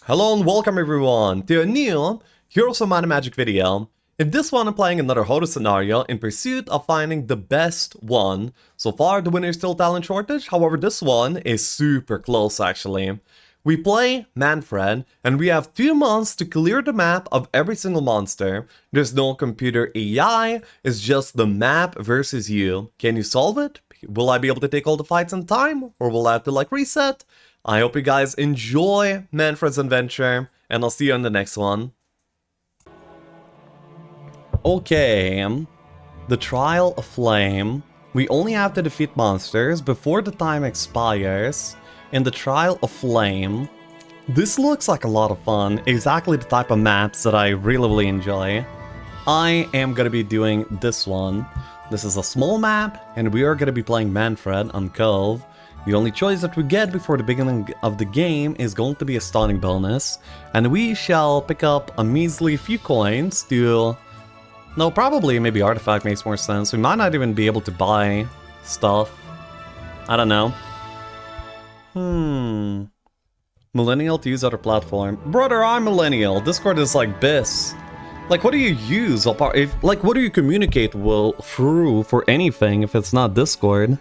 Hello and welcome everyone to a new Heroes of Might and Magic video. In this one I'm playing another Hodor scenario in pursuit of finding the best one. So far the winner is still talent shortage, however this one is super close actually. We play Mannfred and we have 2 months to clear the map of every single monster. There's no computer AI, it's just the map versus you. Can you solve it? Will I be able to take all the fights in time? Or will I have to like reset? I hope you guys enjoy Mannfred's adventure, and I'll see you on the next one. Okay, the Trial of Flame. We only have to defeat monsters before the time expires in the Trial of Flame. This looks like a lot of fun, exactly the type of maps that I really enjoy. I am gonna be doing this one. This is a small map, and we are gonna be playing Mannfred on Cove. The only choice that we get before the beginning of the game is going to be a stunning bonus, and we shall pick up a measly few coins to... No, probably maybe artifact makes more sense. We might not even be able to buy stuff. I don't know. Millennial to use other platform. Brother, I'm Millennial. Discord is like BIS. Like, what do you use? What do you communicate through for anything if it's not Discord?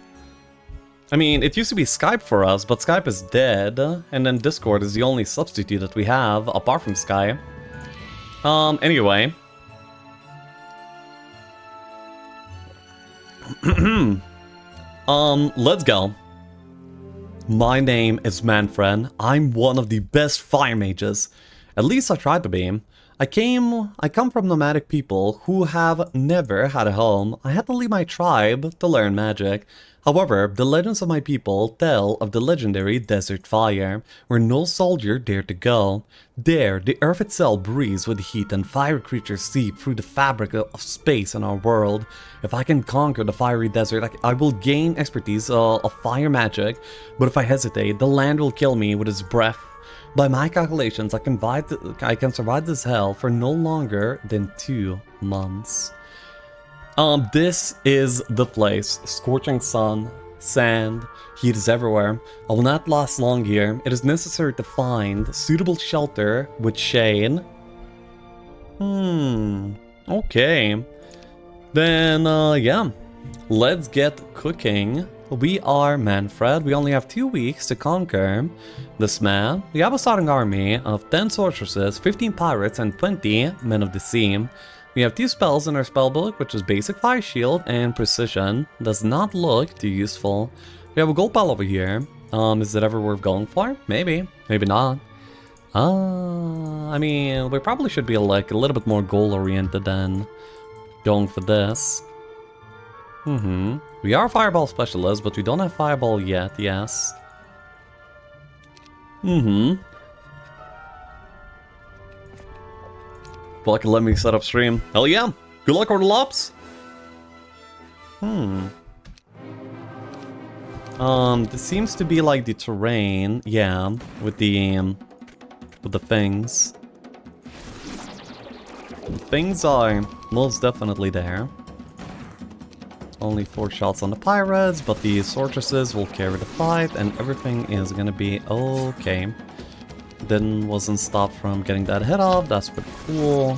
I mean, it used to be Skype for us, but Skype is dead, and then Discord is the only substitute that we have, apart from Skype. Anyway. Let's go. My name is Mannfred. I'm one of the best fire mages. At least I try to be. I come from nomadic people who have never had a home. I had to leave my tribe to learn magic. However, the legends of my people tell of the legendary Desert Fire, where no soldier dared to go. There, the earth itself breathes with heat and fire creatures seep through the fabric of space in our world. If I can conquer the fiery desert, I will gain expertise of fire magic, but if I hesitate, the land will kill me with its breath. By my calculations, I can survive this hell for no longer than 2 months. This is the place. Scorching sun, sand, heat is everywhere. I will not last long here. It is necessary to find suitable shelter with shade. Okay. Then, yeah. Let's get cooking. We are Mannfred. We only have 2 weeks to conquer this map. We have a starting army of 10 sorceresses, 15 pirates, and 20 men of the sea. We have 2 spells in our spellbook, which is Basic Fire Shield and Precision. Does not look too useful. We have a gold pile over here. Is it ever worth going for? Maybe. Maybe not. I mean, we probably should be like a little bit more goal-oriented than going for this. We are Fireball specialists, but we don't have Fireball yet, yes. Fucking let me set up stream. Hell yeah! Good luck, Ordelops! This seems to be like the terrain, yeah, with the things. The things are most definitely there. Only 4 shots on the pirates, but the sorceresses will carry the fight, and everything is gonna be okay. Wasn't stopped from getting that head off, that's pretty cool.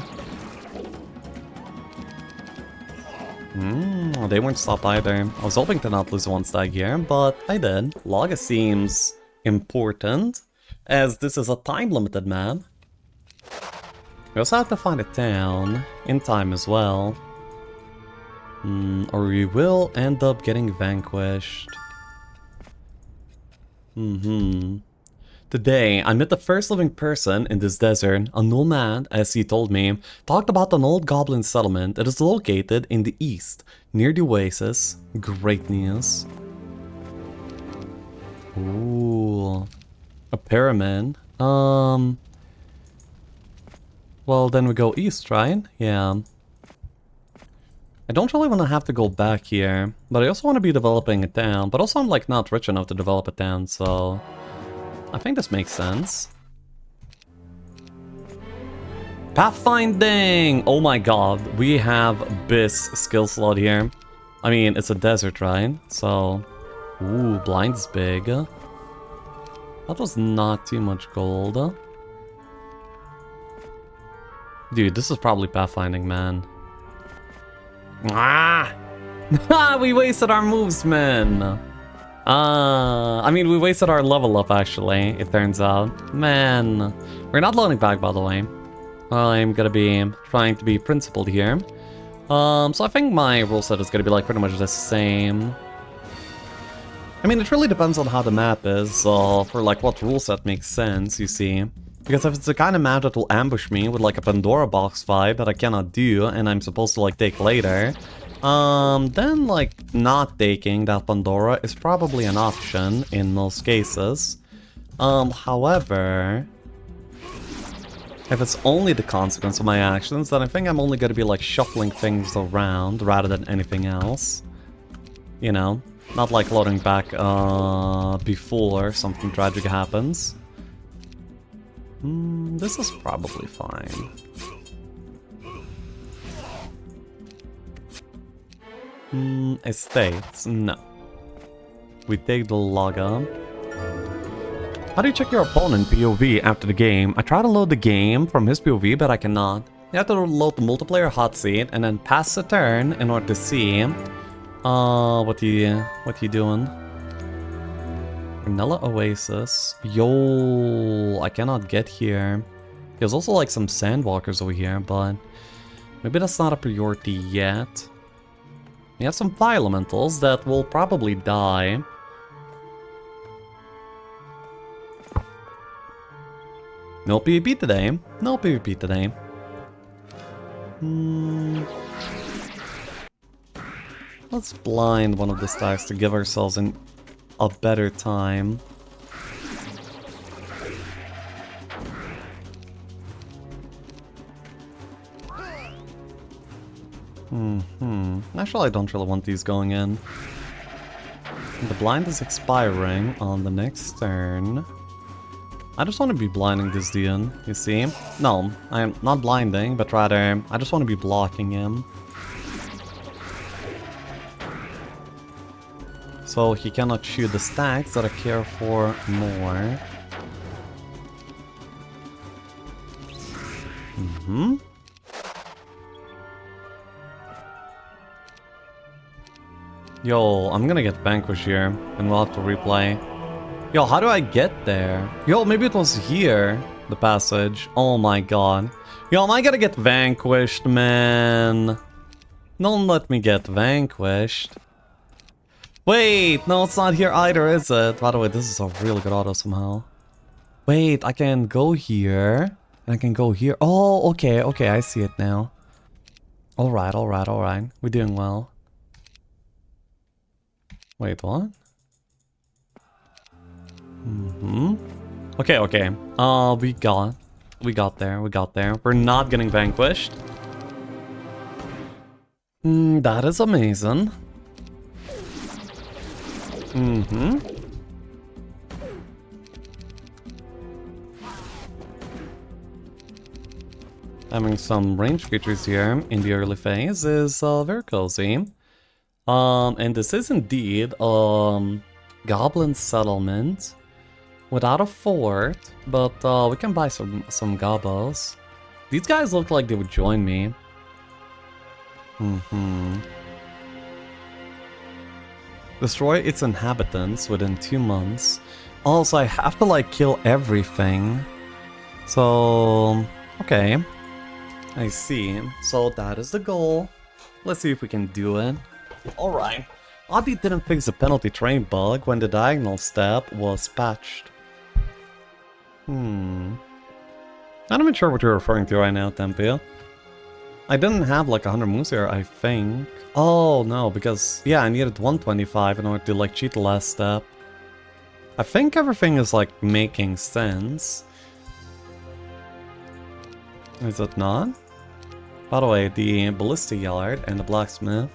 They weren't stopped either. I was hoping to not lose 1 stag here, but I did. Laga seems important, as this is a time-limited map. We also have to find a town in time as well. Or we will end up getting vanquished. Today, I met the first living person in this desert. A nomad, as he told me, talked about an old goblin settlement that is located in the east, near the oasis. Great news. Ooh. A pyramid. Well, then we go east, right? Yeah. I don't really want to have to go back here, but I also want to be developing a town, but also I'm like not rich enough to develop a town, so I think this makes sense. Pathfinding! Oh my god, we have BIS skill slot here. I mean, it's a desert, right? So, ooh, blind's big. That was not too much gold. Dude, this is probably pathfinding, man. Ah! We wasted our moves, man! I mean, we wasted our level up, actually, it turns out. Man. We're not loading back, by the way. I'm gonna be trying to be principled here. So I think my rule set is gonna be, like, pretty much the same. I mean, it really depends on how the map is, for, like, what rule set makes sense, you see. Because if it's the kind of map that will ambush me with, like, a Pandora box fight that I cannot do, and I'm supposed to, like, take later, then, like, not taking that Pandora is probably an option in most cases. However, if it's only the consequence of my actions, then I think I'm only gonna be, like, shuffling things around rather than anything else. You know, not like loading back, before something tragic happens. This is probably fine. Estates, no. We take the logger. How do you check your opponent POV after the game? I try to load the game from his POV, but I cannot. You have to load the multiplayer hot seat and then pass a turn in order to see what you doing? Vanilla Oasis. Yo, I cannot get here. There's also like some sandwalkers over here, but maybe that's not a priority yet. We have some fire elementals that will probably die. No PvP today. No PvP today. Let's blind one of the stacks to give ourselves a better time. Actually, I don't really want these going in. The blind is expiring on the next turn. I just want to be blinding this Dion, you see? No, I am not blinding, but rather, I just want to be blocking him. So he cannot shoot the stacks that I care for more. Yo, I'm gonna get vanquished here, and we'll have to replay. Yo, how do I get there? Yo, maybe it was here, the passage. Oh my god. Yo, am I gonna get vanquished, man? Don't let me get vanquished. Wait, no, it's not here either, is it? By the way, this is a really good auto somehow. Wait, I can go here, and I can go here. Oh, okay, okay, I see it now. Alright, alright, alright. We're doing well. Wait, what? Okay, okay. We got there. We're not getting vanquished. That is amazing. Having some range creatures here in the early phase is very cozy. And this is indeed Goblin Settlement without a fort, but we can buy some gobos. These guys look like they would join me. Destroy its inhabitants within 2 months. Also, I have to like kill everything. So, okay. I see. So that is the goal. Let's see if we can do it. Alright. Adi didn't fix the penalty train bug when the diagonal step was patched. I'm not even sure what you're referring to right now, Tempia. I didn't have like 100 moves here, I think. Oh, no, because, yeah, I needed 125 in order to like cheat the last step. I think everything is like making sense. Is it not? By the way, the Ballista Yard and the Blacksmith.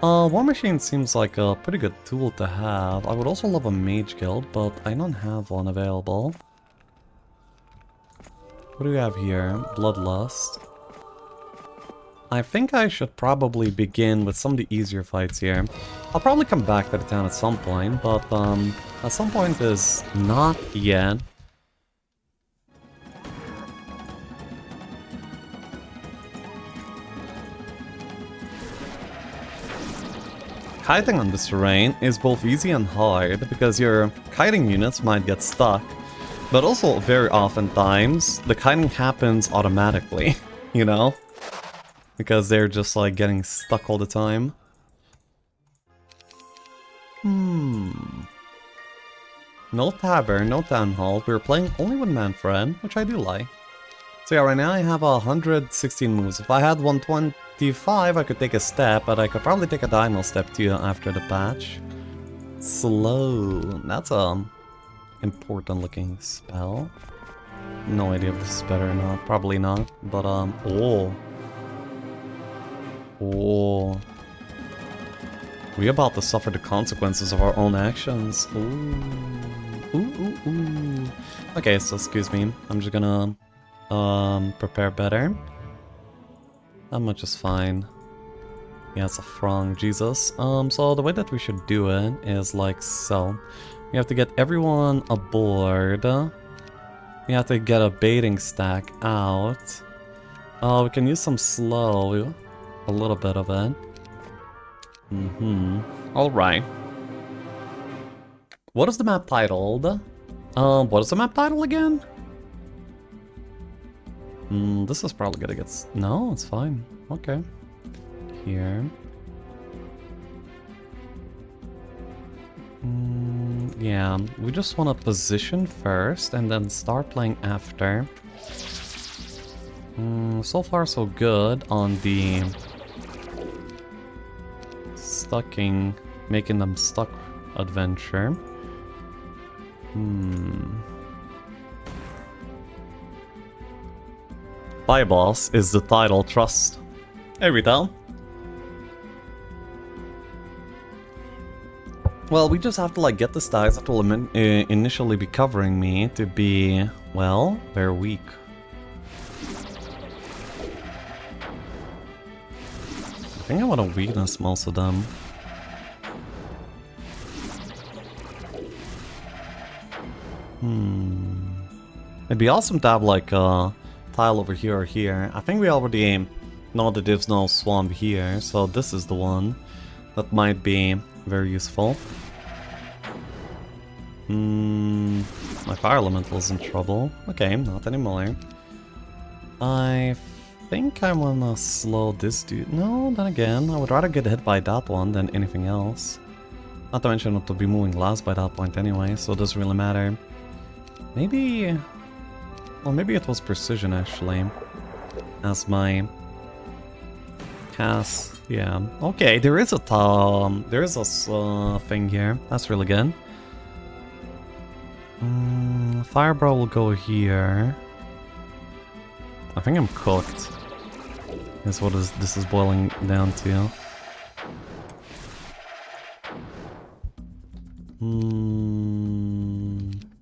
War Machine seems like a pretty good tool to have. I would also love a Mage Guild, but I don't have one available. What do we have here? Bloodlust. I think I should probably begin with some of the easier fights here. I'll probably come back to the town at some point, but at some point is not yet. kiting on this terrain is both easy and hard, because your kiting units might get stuck, but also very oftentimes the kiting happens automatically, you know? Because they're just like getting stuck all the time. No tavern, no town hall. We're playing only with Manfred, which I do like. So yeah, right now I have 116 moves. If I had 125, I could take a step, but I could probably take a diagonal step too after the patch. Slow. That's a important looking spell. No idea if this is better or not. Probably not. But oh. We're about to suffer the consequences of our own actions. Ooh. Okay, so excuse me. I'm just gonna prepare better. That much is fine. Yeah, it's a frog, Jesus. So the way that we should do it is like so. We have to get everyone aboard. We have to get a baiting stack out. We can use some slow. A little bit of it. Alright. What is the map titled? What is the map title again? This is probably gonna get... No, it's fine. Okay. Here. Yeah, we just want to position first and then start playing after. So far so good on the... making them stuck adventure. Boss is the title, trust. There we go. Well, we just have to like get the stacks that will initially be covering me to be, well, very weak. I think I want to weakness most of them. It'd be awesome to have like a tile over here or here. I think we already know that there's no swamp here, so this is the one that might be very useful. My fire elemental's in trouble. Okay, not anymore. I think I wanna slow this dude. No, then again, I would rather get hit by that one than anything else. Not to mention it would be moving last by that point anyway, so it doesn't really matter. Maybe... Well, maybe it was precision actually. As my... cast... Yeah. Okay, there is a thing here. That's really good. Fireball will go here. I think I'm cooked. That's what this is boiling down to.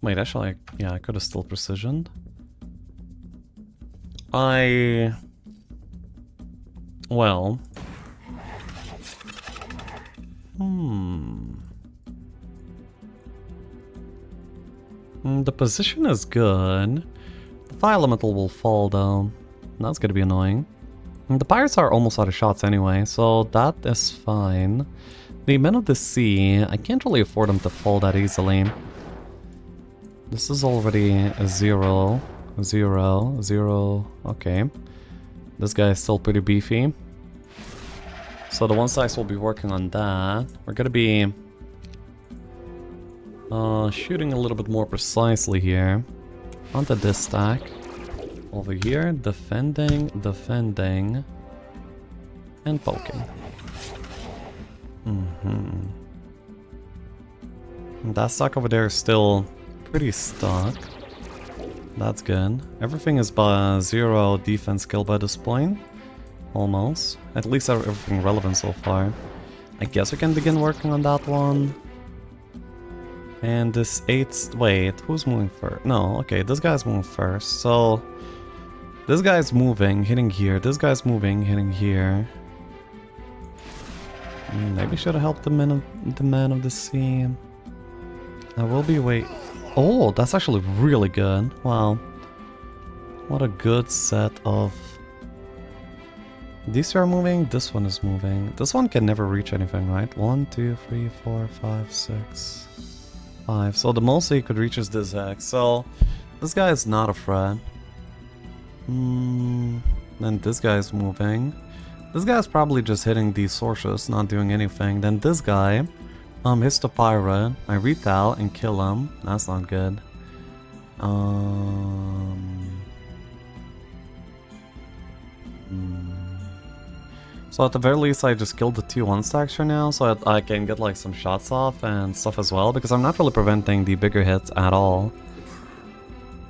Wait, actually, yeah, I could have still precisioned. Well... The position is good. The fire elemental will fall though. That's gonna be annoying. And the pirates are almost out of shots anyway, so that is fine. The Men of the Sea, I can't really afford them to fall that easily. This is already a 0, 0, 0, okay. This guy is still pretty beefy. So the one size will be working on that. We're gonna be shooting a little bit more precisely here. Onto this stack. Over here, defending, defending, and poking. That stack over there is still pretty stuck. That's good. Everything is by 0 defense skill by this point. Almost. At least everything relevant so far. I guess we can begin working on that one. And this 8th... Wait, who's moving first? No, okay, this guy's moving first. So, this guy's moving, hitting here. This guy's moving, hitting here. Maybe should have helped the Man of the Sea. I will be wait... Oh, that's actually really good. Wow. What a good set of These two are moving, this one is moving. This one can never reach anything, right? 1, 2, 3, 4, 5, 6, 5. So the most he could reach is this X. So this guy is not a threat. Then this guy is moving. This guy's probably just hitting these sources, not doing anything. Then this guy hits the pirate. I retail and kill him. That's not good. So at the very least I just killed the 2-1 stacks for now, so that I can get like some shots off and stuff as well, because I'm not really preventing the bigger hits at all.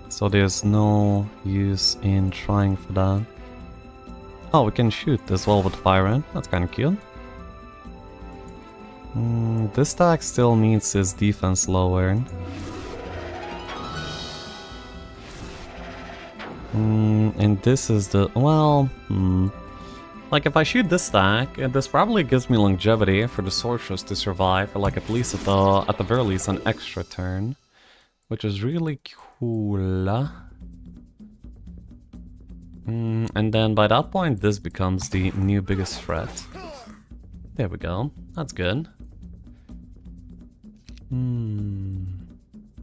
So there's no use in trying for that. Oh, we can shoot as well with the pirate. That's kind of cute. This stack still needs his defense lowered. And this is the... well... Like, if I shoot this stack, this probably gives me longevity for the sorceress to survive for, like, at least at the very least an extra turn. Which is really cool. And then by that point, this becomes the new biggest threat. There we go. That's good.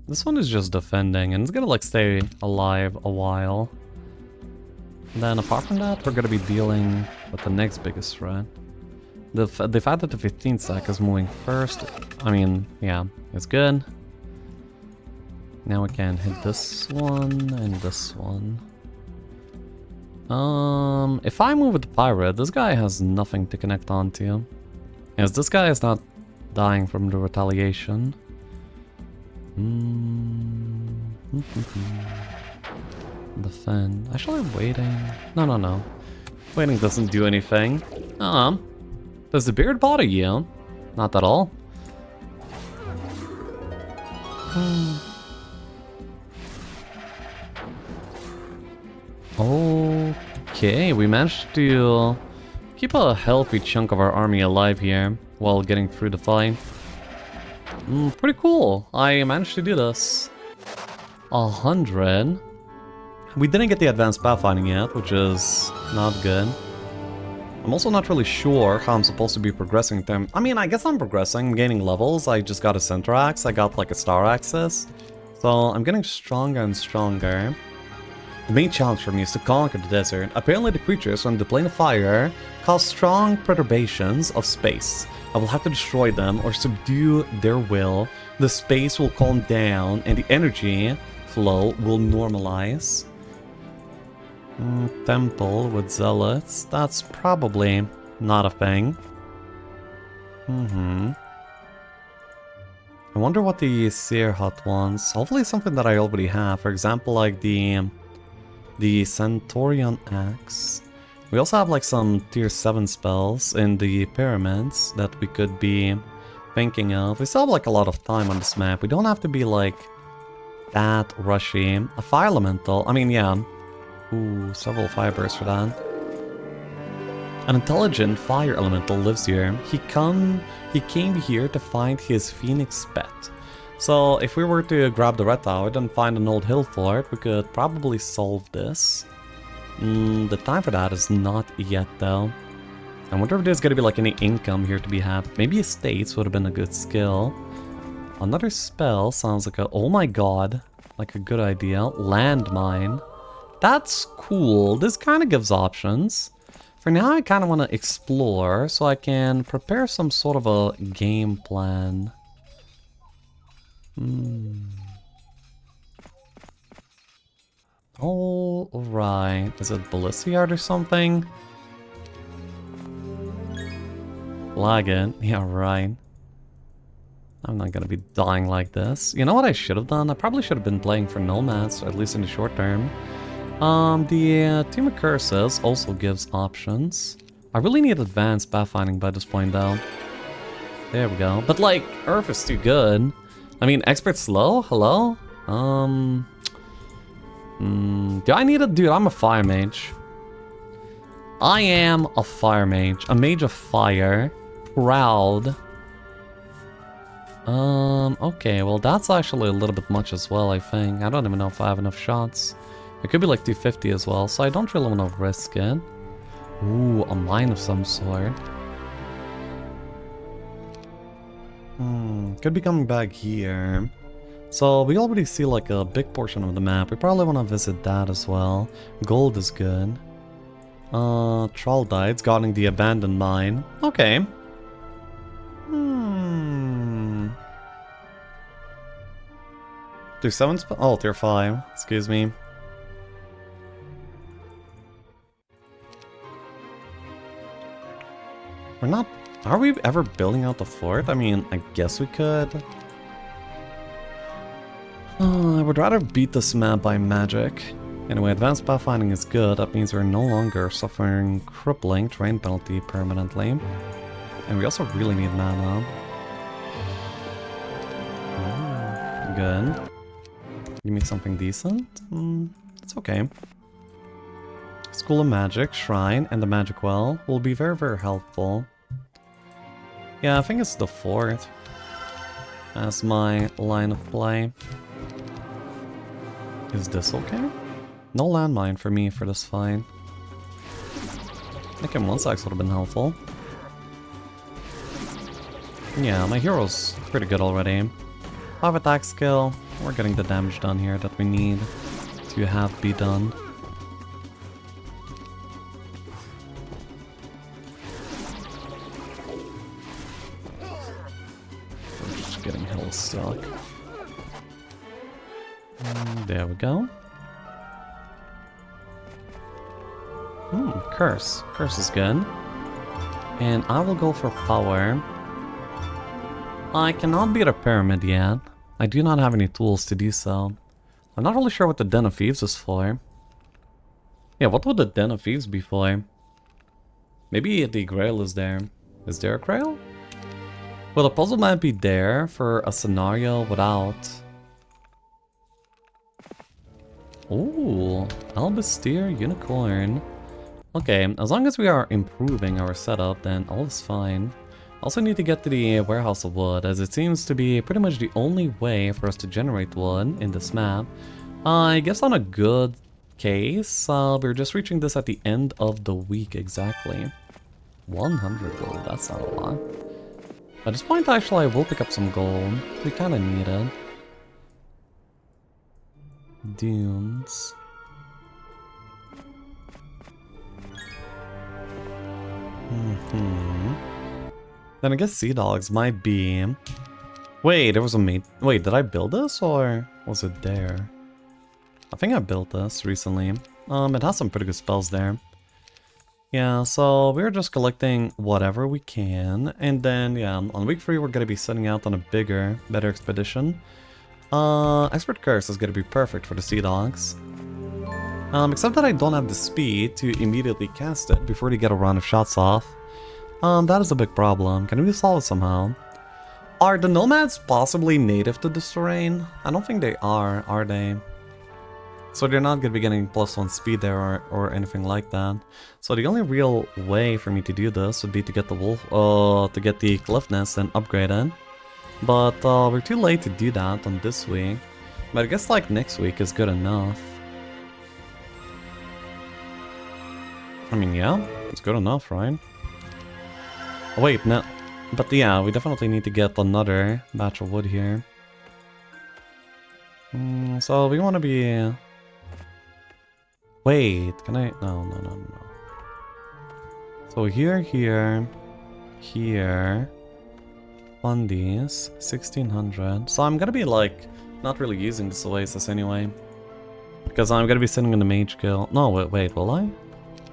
This one is just defending, and it's gonna, like, stay alive a while. And then apart from that, we're gonna be dealing with the next biggest threat. The fact that the 15 stack is moving first, I mean, yeah, it's good. Now we can hit this one and this one. If I move with the pirate, this guy has nothing to connect onto. Yes, this guy is not dying from the retaliation. Defend. Actually, waiting. No. Waiting doesn't do anything. Does the beard bother you? Not at all. Okay, we managed to keep a healthy chunk of our army alive here while getting through the fight. Pretty cool. I managed to do this. 100. We didn't get the advanced pathfinding yet, which is not good. I'm also not really sure how I'm supposed to be progressing them. I mean, I guess I'm progressing, gaining levels. I just got a center axe. I got like a star axis. So I'm getting stronger and stronger. The main challenge for me is to conquer the desert. Apparently the creatures from the plane of fire cause strong perturbations of space. I will have to destroy them or subdue their will. The space will calm down and the energy flow will normalize. Temple with zealots. That's probably not a thing. I wonder what the Seer Hut wants. Hopefully something that I already have. For example, like the Centaurian Axe. We also have like some tier 7 spells in the pyramids that we could be thinking of. We still have like a lot of time on this map. We don't have to be like that rushy. A fire elemental. I mean, yeah. Ooh, several fibers for that. An intelligent fire elemental lives here. He came here to find his phoenix pet. So if we were to grab the red tower and find an old hill fort, we could probably solve this. The time for that is not yet though. I wonder if there's gonna be like any income here to be had. Maybe estates would have been a good skill. Another spell sounds like a, oh my god, like a good idea. Landmine. That's cool. This kind of gives options. For now, I kind of want to explore so I can prepare some sort of a game plan. Alright. Is it Bellisiard or something? Lag it. Yeah, right. I'm not gonna be dying like this. You know what I should have done? I probably should have been playing for Nomads, at least in the short term. The Team of Curses also gives options. I really need advanced pathfinding by this point though. There we go. But like, Earth is too good. I mean, Expert Slow? Hello? Do I need a... Dude, I'm a fire mage. I am a fire mage. A mage of fire. Proud. Okay, well that's actually a little bit much as well, I think. I don't even know if I have enough shots. It could be like 250 as well, so I don't really want to risk it. Ooh, a mine of some sort. Could be coming back here. So we already see like a big portion of the map. We probably want to visit that as well. Gold is good. Traldites guarding the abandoned mine. Okay. Tier 7 oh, tier 5. Excuse me. We're not... Are we ever building out the fort? I mean, I guess we could. I would rather beat this map by magic. Anyway, advanced pathfinding is good. That means we're no longer suffering crippling terrain penalty permanently. And we also really need mana. Good. Give me something decent? It's okay. School of Magic, Shrine, and the Magic Well will be very, very helpful. Yeah, I think it's the fort as my line of play. Is this okay? No landmine for me for this fight. Okay, one side would have been helpful. Yeah, my hero's pretty good already. 5 attack skill. We're getting the damage done here that we need to have be done. We're just getting hell stuck. There we go. Curse. Curse is good. And I will go for power. I cannot beat a pyramid yet. I do not have any tools to do so. I'm not really sure what the Den of Thieves is for. Yeah, what would the Den of Thieves be for? Maybe the Grail is there. Is there a Grail? Will the puzzle map be there for a scenario without... Ooh, Albasteer Unicorn. Okay, as long as we are improving our setup, then all is fine. Also need to get to the Warehouse of Wood, as it seems to be pretty much the only way for us to generate wood in this map. I guess on a good case, we're just reaching this at the end of the week exactly. 100 gold, that's not a lot. At this point, actually, I will pick up some gold. We kind of need it. Dunes. Then I guess Sea Dogs might be... Wait, there was a mate... Wait, did I build this or was it there? I think I built this recently. It has some pretty good spells there. Yeah, so we're just collecting whatever we can. And then, yeah, on week 3 we're gonna be setting out on a bigger, better expedition. Expert Curse is gonna be perfect for the Sea Dogs. Except that I don't have the speed to immediately cast it before they get a round of shots off. That is a big problem. Can we solve it somehow? Are the nomads possibly native to this terrain? I don't think they are they? So they're not gonna be getting +1 speed there or anything like that. So the only real way for me to do this would be to get the wolf, to get the cliff nest and upgrade it. But we're too late to do that on this week. But I guess like next week is good enough. I mean, yeah, it's good enough, right? Oh, wait, no. But yeah, we definitely need to get another batch of wood here. So we want to be... Wait, can I... No. So here, here... Fundies, 1600. So I'm gonna be like, not really using this Oasis anyway. Because I'm gonna be sitting in the Mage Guild. No, wait, will I?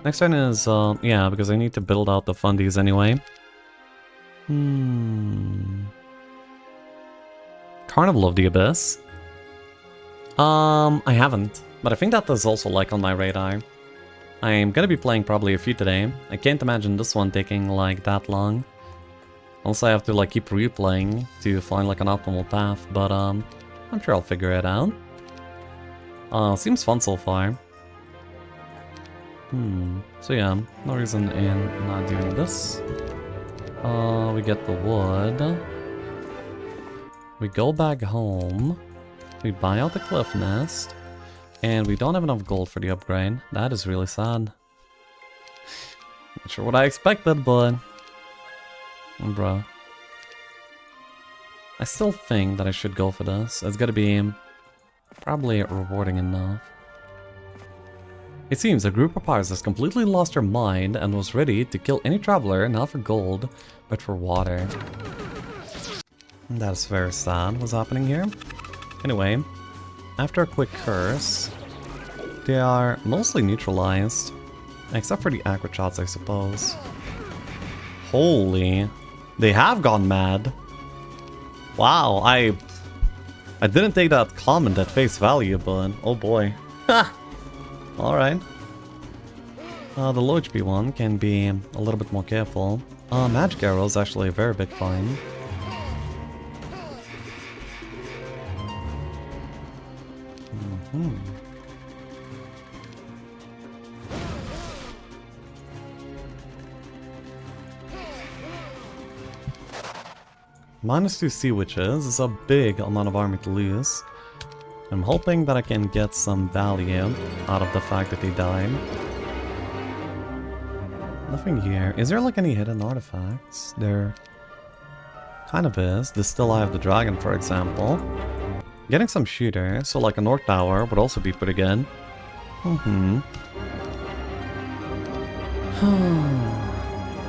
Next turn is, yeah, because I need to build out the Fundies anyway. Carnival of the Abyss. I haven't, but I think that is also like on my radar. I'm gonna be playing probably a few today. I can't imagine this one taking like that long. Also I have to like keep replaying to find like an optimal path, but I'm sure I'll figure it out. Seems fun so far. So yeah, no reason in not doing this. We get the wood. We go back home. We buy out the cliff nest. And we don't have enough gold for the upgrade. That is really sad. Not sure what I expected, but... Bruh. I still think that I should go for this. It's gotta be probably rewarding enough. It seems a group of pirates has completely lost their mind and was ready to kill any traveler, not for gold, but for water. That's very sad what's happening here. Anyway, after a quick curse, they are mostly neutralized. Except for the accurate shots, I suppose. Holy... They have gone mad. Wow, I didn't take that comment at face value, but oh boy. Ha! Alright. The low HP one can be a little bit more careful. Magic Arrow is actually a very big find. -2 Sea Witches is a big amount of army to lose. I'm hoping that I can get some value out of the fact that they died. Nothing here. Is there like any hidden artifacts? There kind of is. The Still Eye of the Dragon, for example. Getting some shooter, so like a North Tower would also be pretty good.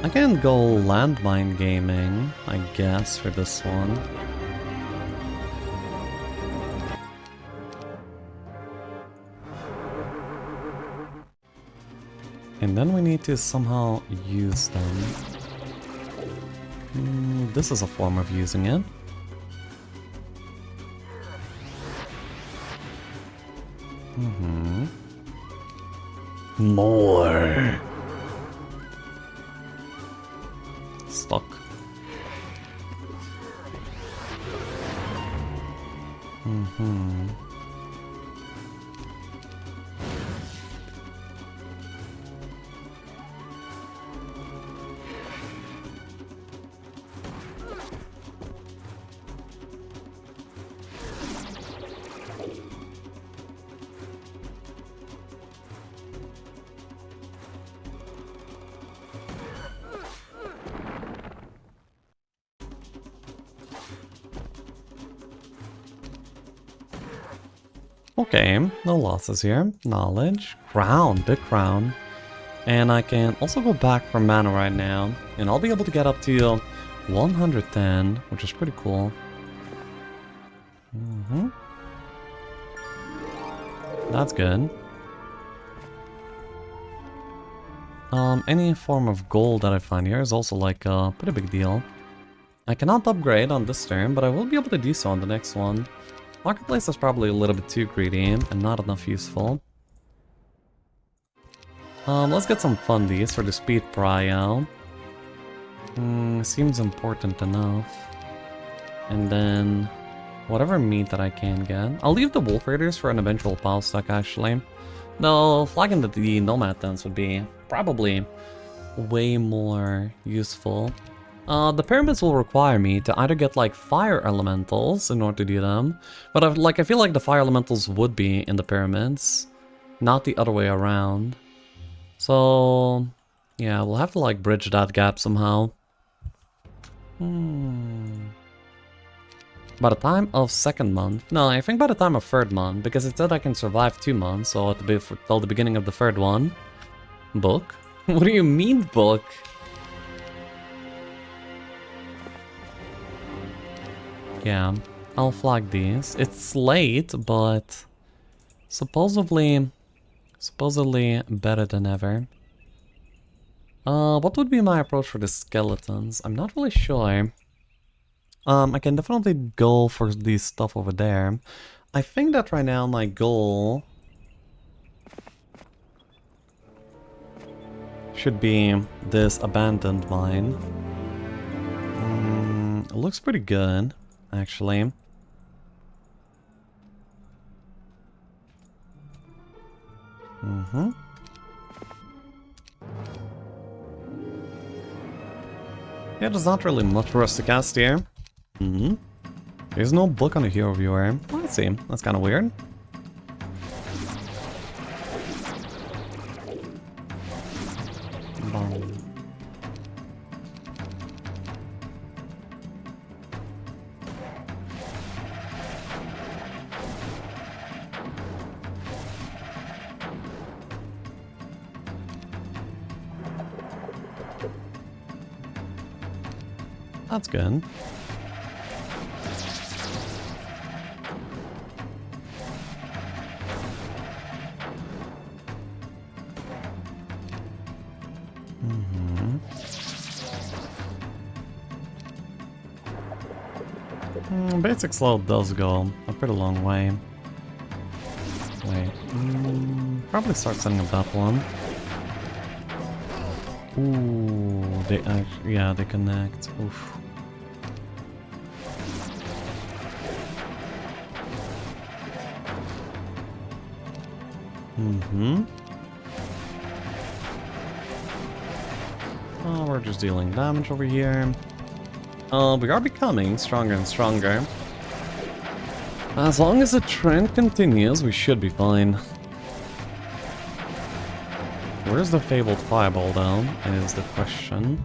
I can go landmine gaming, I guess, for this one. And then we need to somehow use them. This is a form of using it. More. Stuck. Okay, no losses here. Knowledge, crown, big crown. And I can also go back for mana right now. And I'll be able to get up to 110, which is pretty cool. That's good. Any form of gold that I find here is also like a pretty big deal. I cannot upgrade on this turn, but I will be able to do so on the next one. Marketplace is probably a little bit too greedy and not enough useful. Let's get some fundies for the speed prio. Seems important enough. And then whatever meat that I can get. I'll leave the Wolf Raiders for an eventual pile stack actually. Though flagging the Nomad Tents would be probably way more useful. The pyramids will require me to either get like fire elementals in order to do them, but I feel like the fire elementals would be in the pyramids, not the other way around. So yeah, we'll have to like bridge that gap somehow. By the time of second month, no, I think by the time of third month, because it said I can survive 2 months, so at till the beginning of the third one. Book? What do you mean book? Yeah, I'll flag these. It's late, but supposedly better than ever. What would be my approach for the skeletons? I'm not really sure. I can definitely go for the stuff over there. I think that right now my goal should be this abandoned mine. It looks pretty good, actually. Yeah, there's not really much for us to cast here. There's no book on the hero viewer. Oh, let's see. That's kind of weird. Boom. That's good. Basic slow does go a pretty long way. Wait. Probably start setting up that one. Ooh, they connect. Oof. Oh, we're just dealing damage over here. We are becoming stronger and stronger. As long as the trend continues, we should be fine. Where's the fabled fireball down, is the question.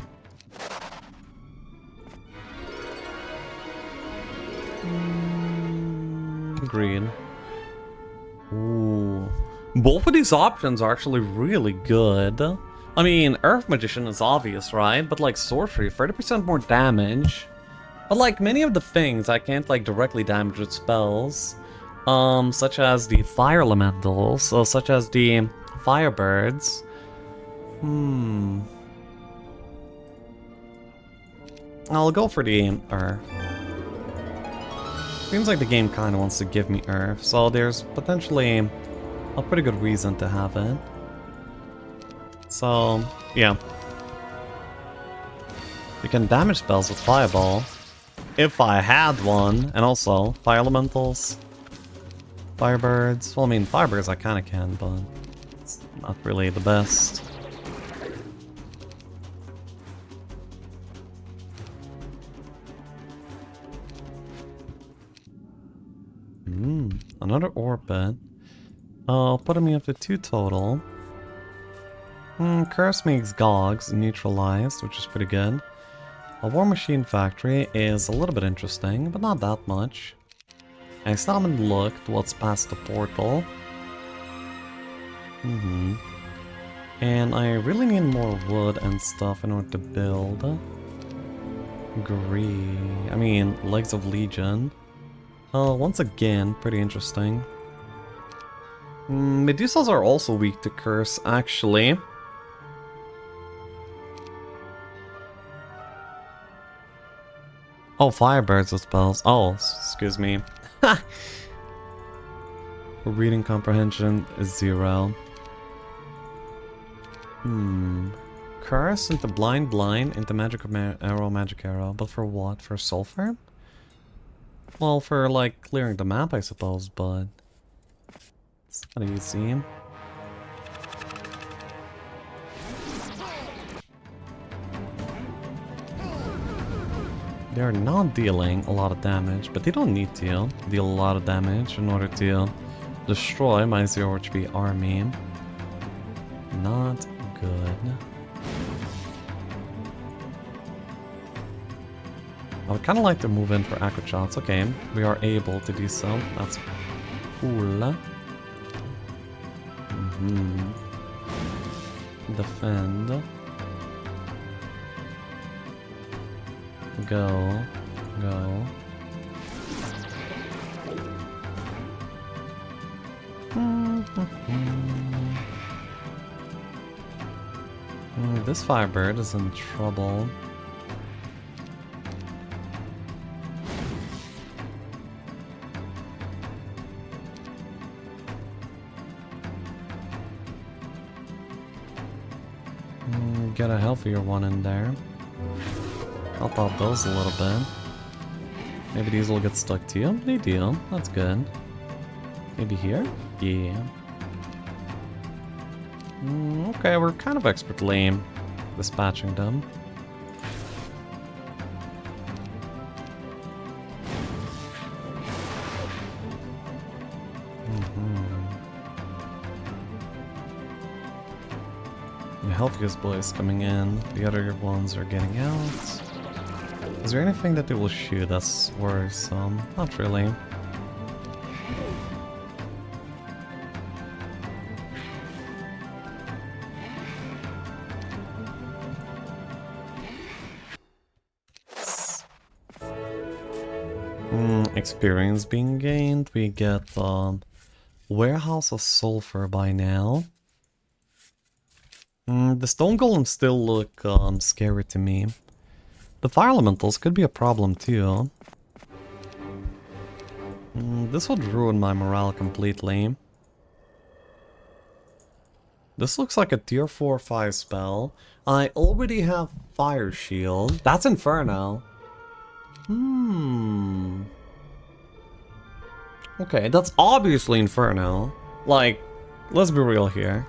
Green. Ooh. Both of these options are actually really good. I mean, Earth Magician is obvious, right? But like Sorcery, 30% more damage. But like many of the things, I can't like directly damage with spells. Such as the Fire Elementals, so such as the Firebirds. I'll go for the Earth. Seems like the game kind of wants to give me Earth, so there's potentially a pretty good reason to have it. So, yeah. You can damage spells with Fireball. If I had one. And also, Fire Elementals. Firebirds. Well, I mean, Firebirds I kind of can, but it's not really the best. Another orbit. Putting me up to 2 total. Curse makes Gogs neutralized, which is pretty good. A War Machine Factory is a little bit interesting, but not that much. I still haven't looked what's past the portal. And I really need more wood and stuff in order to build. Legs of Legion. Once again, pretty interesting. Medusas are also weak to curse, actually. Oh, Firebirds with spells. Oh, excuse me. Reading comprehension is 0. Curse into blind, into magic arrow. But for what? For sulfur? Well, for like clearing the map, I suppose, but it's not easy. They're not dealing a lot of damage, but they don't need to deal a lot of damage in order to destroy my 0 HP army. Not good. I would kind of like to move in for accurate shots. Okay, we are able to do so. That's cool. Defend. Go. This Firebird is in trouble. Get a healthier one in there. Help out those a little bit. Maybe these will get stuck to you. They do. That's good. Maybe here? Yeah. Okay, we're kind of expertly dispatching them. The healthiest boys coming in. The other ones are getting out. Is there anything that they will shoot that's worrisome? Not really. Experience being gained. We get Warehouse of Sulfur by now. The stone golems still look scary to me. The fire elementals could be a problem too. This would ruin my morale completely. This looks like a tier 4 or 5 spell. I already have Fire Shield. That's Inferno. Okay, that's obviously Inferno. Like, let's be real here.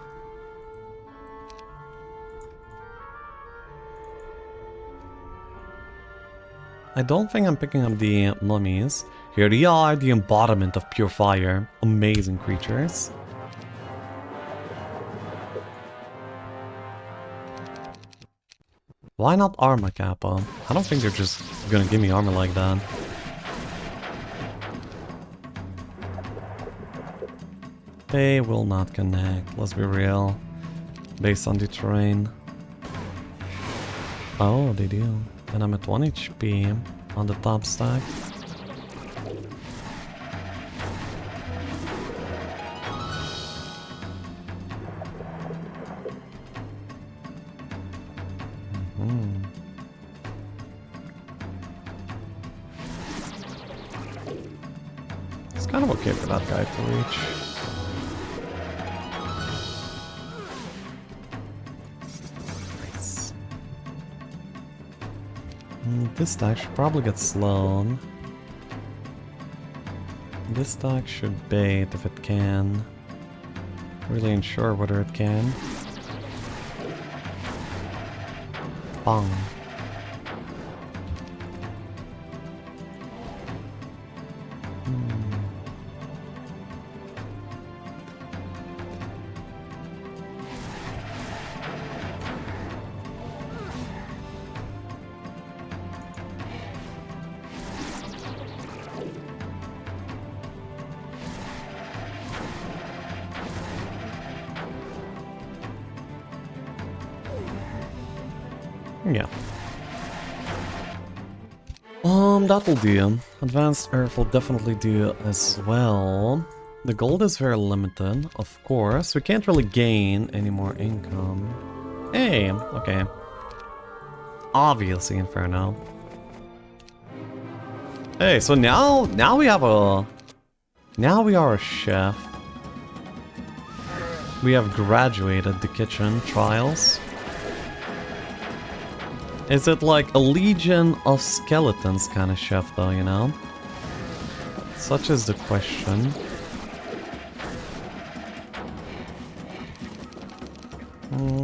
I don't think I'm picking up the mummies. Here they are, the embodiment of pure fire. Amazing creatures. Why not armor kappa? I don't think they're just gonna give me armor like that. They will not connect, let's be real. Based on the terrain. Oh, they do. And I'm at 1 HP on the top stack. It's kind of okay for that guy to reach. Nice. This stack should probably get slowed. This stack should bait if it can. Really unsure whether it can. Bong. Yeah. That will do. Advanced Earth will definitely do as well. The gold is very limited, of course. We can't really gain any more income. Hey, okay. Obviously Inferno. Hey, so now we have a... Now we are a chef. We have graduated the kitchen trials. Is it like a Legion of Skeletons kind of chef though, you know? Such is the question.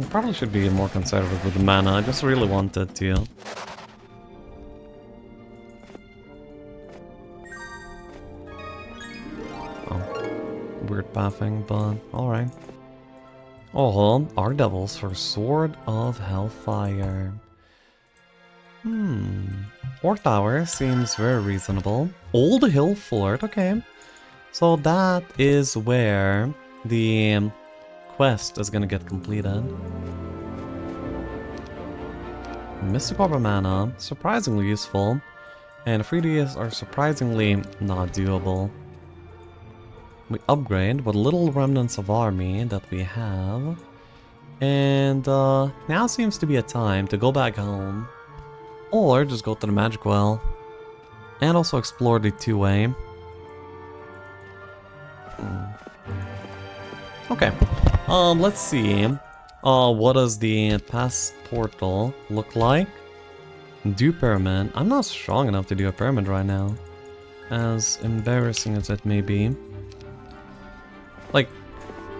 Probably should be more conservative with the mana, I just really wanted to. Oh, weird pathing, but alright. Oh, Arc Devils for Sword of Hellfire. Orc Tower seems very reasonable. Old Hill Fort, okay. So that is where the quest is gonna get completed. Mystic Orb of Mana, surprisingly useful. And 3Ds are surprisingly not doable. We upgrade what little remnants of army that we have. And now seems to be a time to go back home. Or just go to the Magic Well. And also explore the two-way. Okay. Let's see. What does the past portal look like? Do pyramid. I'm not strong enough to do a pyramid right now. As embarrassing as it may be. Like,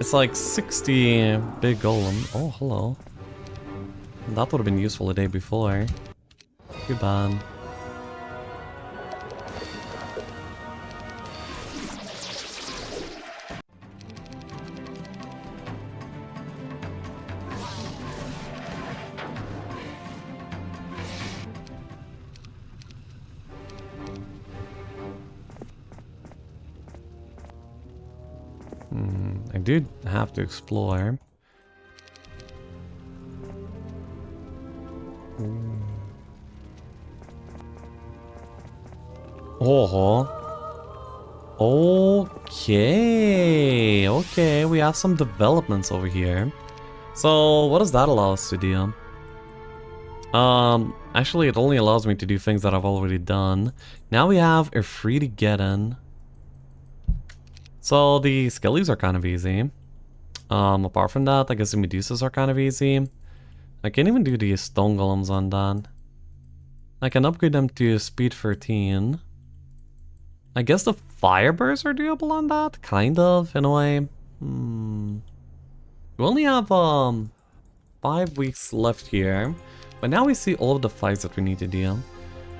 it's like 60 big golem. Oh, hello. That would have been useful the day before. Too bad. I do have to explore. Oh. Okay. Okay, we have some developments over here. So, what does that allow us to do? Actually, it only allows me to do things that I've already done. Now we have Ifritigeddon. So, the Skellies are kind of easy. Apart from that, I guess the Medusas are kind of easy. I can't even do the Stone Golems on that. I can upgrade them to speed 13. I guess the Firebirds are doable on that, kind of, in a way. We only have 5 weeks left here, but now we see all of the fights that we need to deal.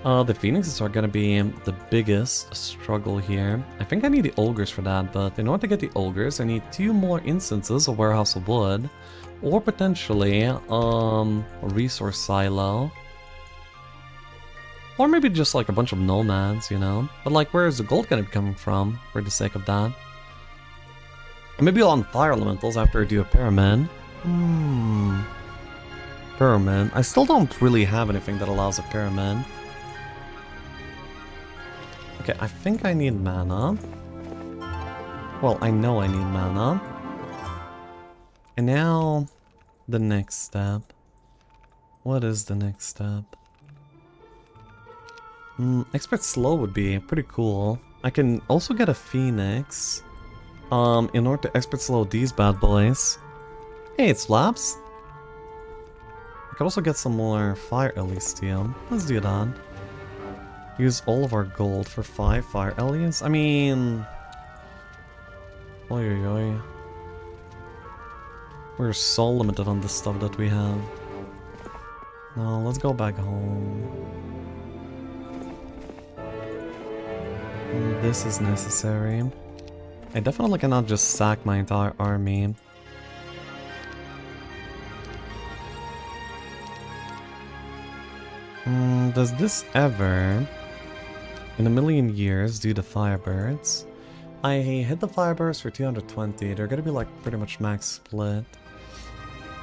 The Phoenixes are gonna be the biggest struggle here. I think I need the Ogres for that, but in order to get the Ogres, I need 2 more instances of Warehouse of Wood, or potentially a Resource Silo. Or maybe just like a bunch of nomads, you know? But like, where is the gold gonna be coming from, for the sake of that? And maybe on Fire Elementals after I do a Pyramid. Pyramid. I still don't really have anything that allows a Pyramid. Okay, I think I need mana. Well, I know I need mana. And now, the next step. What is the next step? Expert Slow would be pretty cool. I can also get a Phoenix. In order to Expert Slow these bad boys. Hey, it's Flaps. I could also get some more Fire Ellie Steel. Let's do that. Use all of our gold for 5 Fire Ellies. I mean... Oy oy oy. We're so limited on the stuff that we have. No, let's go back home. This is necessary. I definitely cannot just sack my entire army. Does this ever, in a million years, do the Firebirds? I hit the Firebirds for 220. They're gonna be like pretty much max split.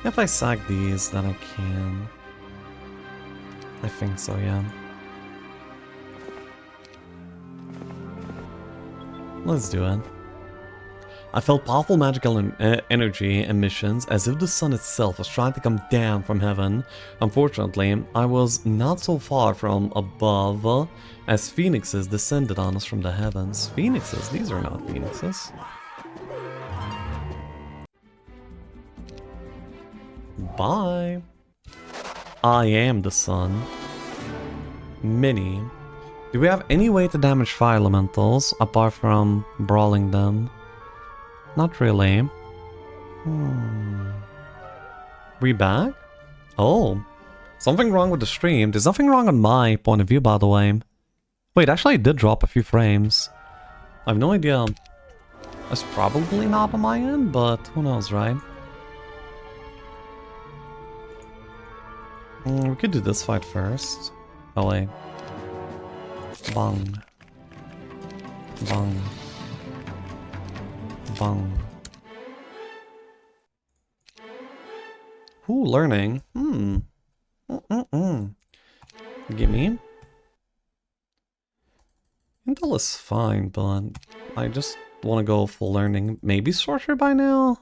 If I sack these, then I can. I think so, yeah. Let's do it. I felt powerful magical energy emissions as if the sun itself was trying to come down from heaven. Unfortunately, I was not so far from above as phoenixes descended on us from the heavens. Phoenixes? These are not phoenixes. Bye. I am the sun. Mini. Do we have any way to damage fire elementals apart from brawling them? Not really. We back? Oh. Something wrong with the stream. There's nothing wrong on my point of view, by the way. Wait, actually I did drop a few frames. I have no idea. It's probably not on my end, but who knows, right? We could do this fight first. Oh wait. Bang. Bang. Bang. Ooh, learning. Gimme. Intel is fine, but I just want to go full learning. Maybe sorcery by now?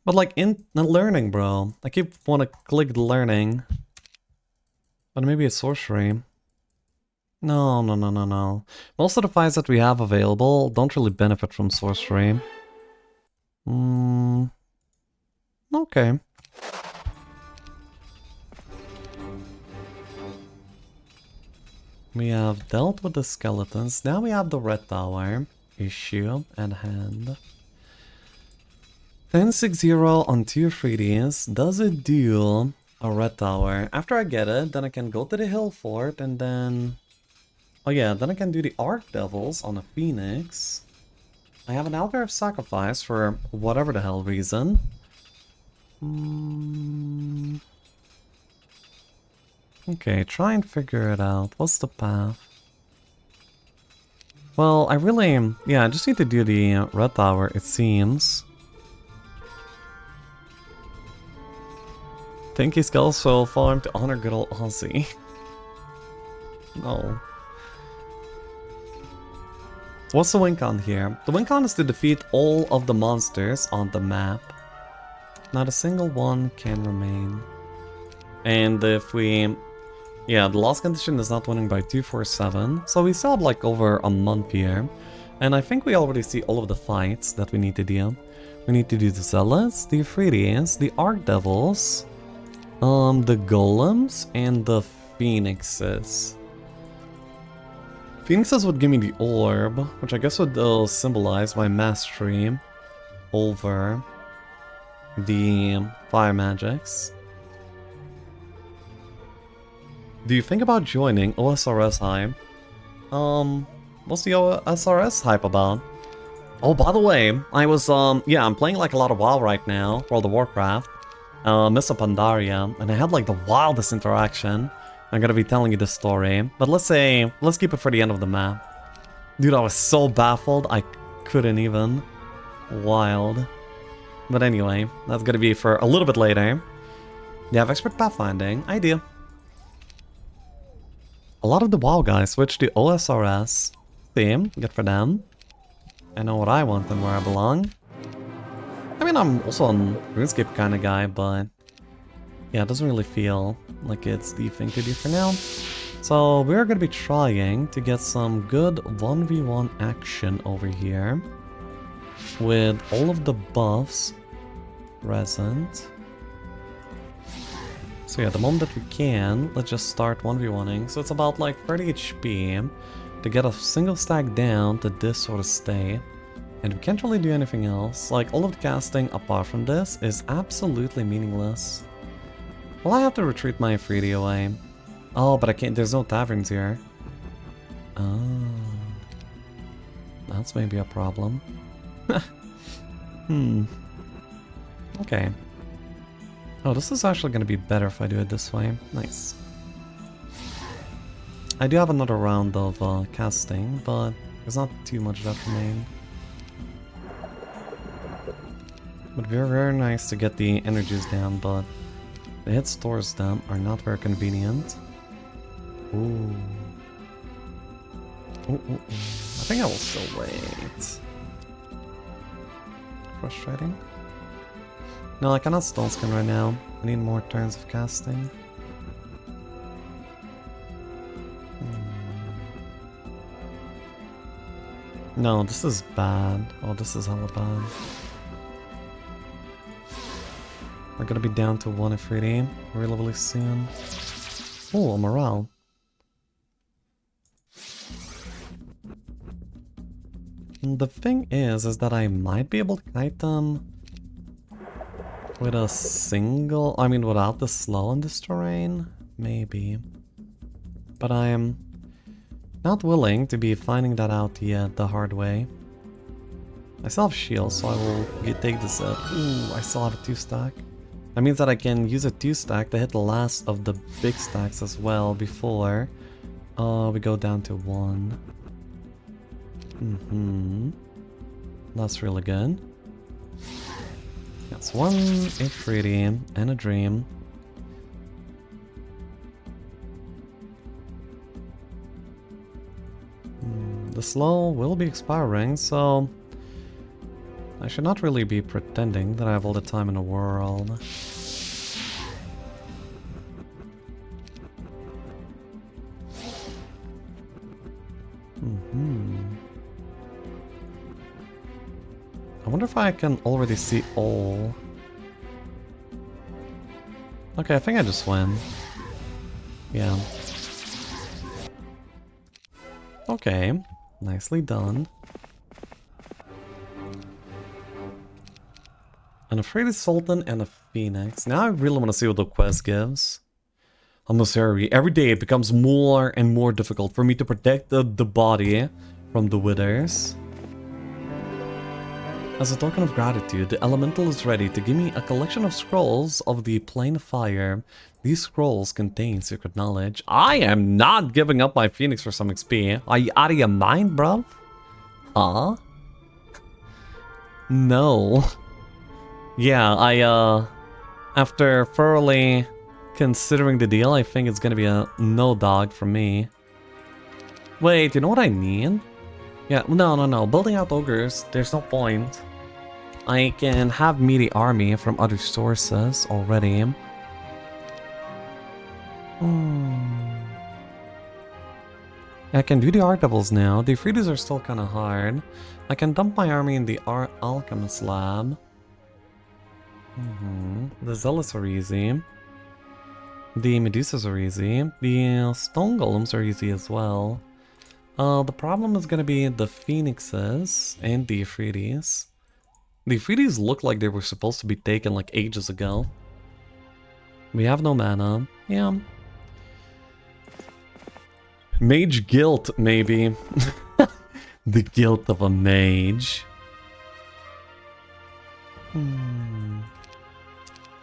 But like, in the learning, bro. I keep want to click the learning. But maybe it's sorcery. No. Most of the fights that we have available don't really benefit from sorcery. Okay. We have dealt with the skeletons. Now we have the red tower issue at hand. 1060 on tier 3Ds. Does it do a red tower? After I get it, then I can go to the hill fort and then... Oh yeah, then I can do the Archdevils on a Phoenix. I have an Altar of Sacrifice for whatever the hell reason. Okay, try and figure it out. What's the path? Well, I really... Yeah, I just need to do the red tower, it seems. Tinky Skull Soul Farm to honor good old Aussie. No. So what's the win con here? The win con is to defeat all of the monsters on the map. Not a single one can remain. And if we... Yeah, the last condition is not winning by 247. So we still have like over a month here. And I think we already see all of the fights that we need to do. We need to do the Zealots, the Euphrates, the Archdevils, the Golems, and the Phoenixes. Phoenixes would give me the Orb, which I guess would symbolize my mastery over the Fire Magics. Do you think about joining OSRS hype? What's the OSRS hype about? Oh, by the way, I was, yeah, I'm playing like a lot of WoW right now, World of Warcraft, Mists of Pandaria, and I had like the wildest interaction. I'm gonna be telling you the story, but let's keep it for the end of the map. Dude, I was so baffled, I couldn't even. Wild. But anyway, that's gonna be for a little bit later. You have expert pathfinding, idea. A lot of the WoW guys switched to OSRS. Theme, good for them. I know what I want and where I belong. I mean, I'm also a RuneScape kind of guy, but yeah, it doesn't really feel like it's the thing to do for now. So we're going to be trying to get some good 1v1 action over here with all of the buffs present. So yeah, the moment that we can, let's just start 1v1ing. So it's about like 30 HP to get a single stack down to this sort of state. And we can't really do anything else. Like, all of the casting apart from this is absolutely meaningless. Well, I have to retreat my Efreeti away. Oh, but I can't, there's no taverns here. Oh. That's maybe a problem. Okay. Oh, this is actually going to be better if I do it this way. Nice. I do have another round of casting, but there's not too much left remaining. But very, very nice to get the energies down, but the hit stores them are not very convenient. Ooh. Ooh. I think I will still wait. Frustrating. No, I cannot stone skin right now. I need more turns of casting. No, this is bad. Oh, this is hella bad. We're gonna be down to 1 Efreeti really soon. Oh, a morale. And the thing is that I might be able to kite them with a single... I mean, without the slow on this terrain? Maybe. But I am not willing to be finding that out yet the hard way. I still have shields, so I will take this up. Ooh, I still have a 2-stack. That means that I can use a 2-stack to hit the last of the big stacks as well before we go down to 1. That's really good. That's 1 Efreeti and a dream. The slow will be expiring, so I should not really be pretending that I have all the time in the world. I wonder if I can already see all. Okay, I think I just win. Yeah. Okay, nicely done. An Euphrates Sultan and a Phoenix. Now I really want to see what the quest gives. Almost every day it becomes more and more difficult for me to protect the body from the withers. As a token of gratitude, the Elemental is ready to give me a collection of scrolls of the Plane of Fire. These scrolls contain secret knowledge. I am not giving up my Phoenix for some XP. Are you out of your mind, bruv? Huh? No. Yeah, after thoroughly considering the deal, I think it's gonna be a no dog from me. Wait, you know what I need? Yeah, no. Building out ogres, there's no point. I can have meaty army from other sources already. I can do the Art Devils now. The Freedies are still kind of hard. I can dump my army in the Alchemist Lab. The Zealots are easy. The Medusas are easy. The Stone Golems are easy as well. The problem is gonna be the Phoenixes and the Freedies. The Freedies look like they were supposed to be taken like ages ago. We have no mana. Yeah. Mage guilt, maybe. The guilt of a mage.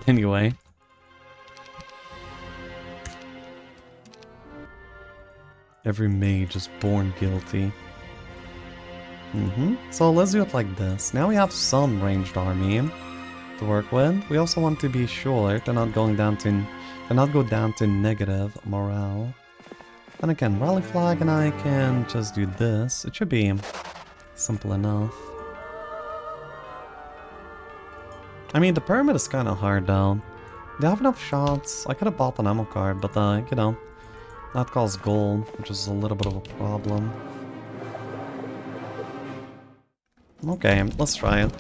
Anyway. Every mage is born guilty. So let's do it like this. Now we have some ranged army to work with. We also want to be sure they're not going down to go down to negative morale. Then I can rally flag and I can just do this. It should be simple enough. I mean, the pyramid is kind of hard though. They have enough shots. I could have bought an ammo card, but you know, that costs gold, which is a little bit of a problem. Okay, let's try it.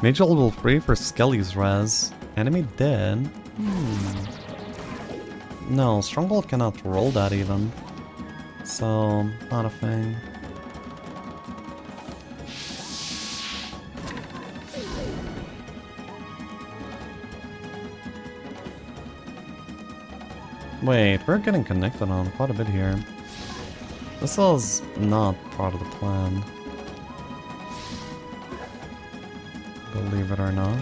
Mage level 3 for Skelly's res. Enemy dead. No, Stronghold cannot roll that even. So, not a thing. Wait, we're getting connected on quite a bit here. This is not part of the plan. Believe it or not.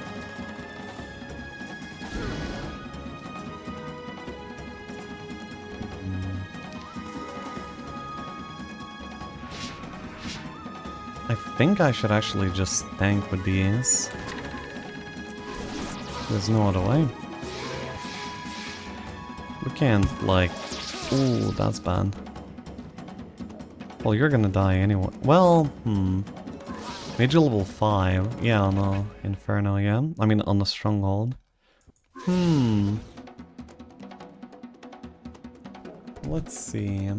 I think I should actually just tank with these. There's no other way. We can't, like... Ooh, that's bad. Well, you're gonna die anyway. Well, Mage level 5. Yeah, on the Inferno, yeah. I mean, on the Stronghold. Let's see.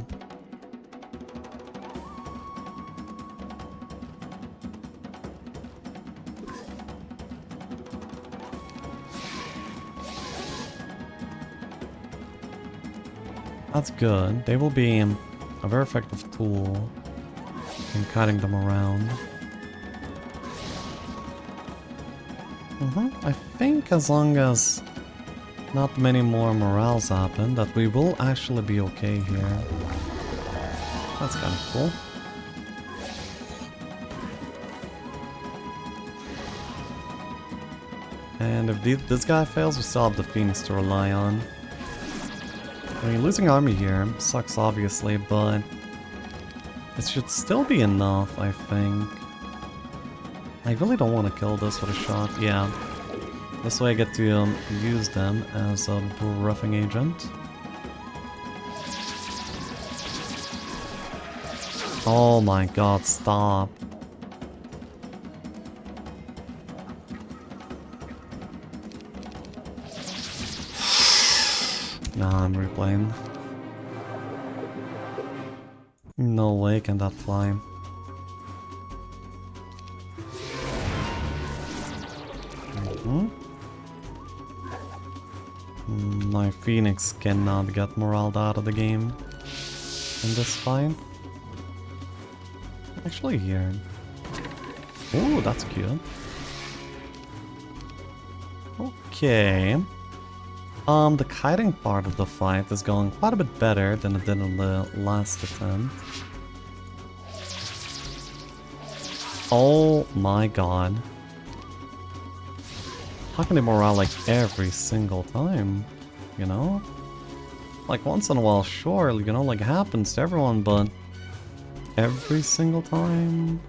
That's good. They will be a very effective tool in cutting them around. I think as long as not many more morales happen, that we will actually be okay here. That's kind of cool. And if this guy fails, we still have the Phoenix to rely on. I mean, losing army here sucks obviously, but it should still be enough, I think. I really don't want to kill this with a shot. Yeah. This way I get to use them as a roughing agent. Oh my god, stop. Nah, I'm replaying. No way can that fly. My Phoenix cannot get morale out of the game in this fight. Actually here. Ooh, that's cute. Okay. The kiting part of the fight is going quite a bit better than it did in the last attempt. Oh my god. How can they morale like every single time? You know? Like once in a while, sure, you know, like it happens to everyone, but every single time?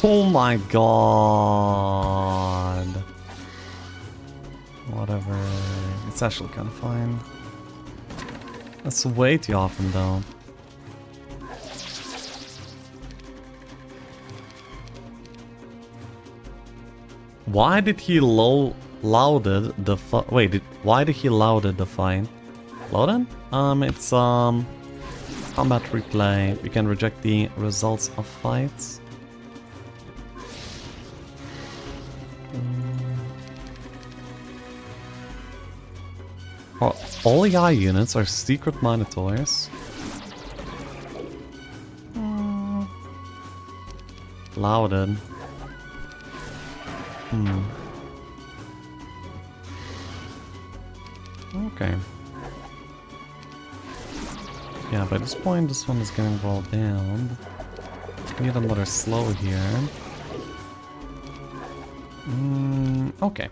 Oh my god. Whatever. It's actually kind of fine. That's way too often though. Why did he loaded the why did he loaded the fight? Loaded? It's combat replay. We can reject the results of fights. All AI units are secret monitors. Louded. Okay. Yeah, by this point, this one is getting well down. Need another slow here. Okay.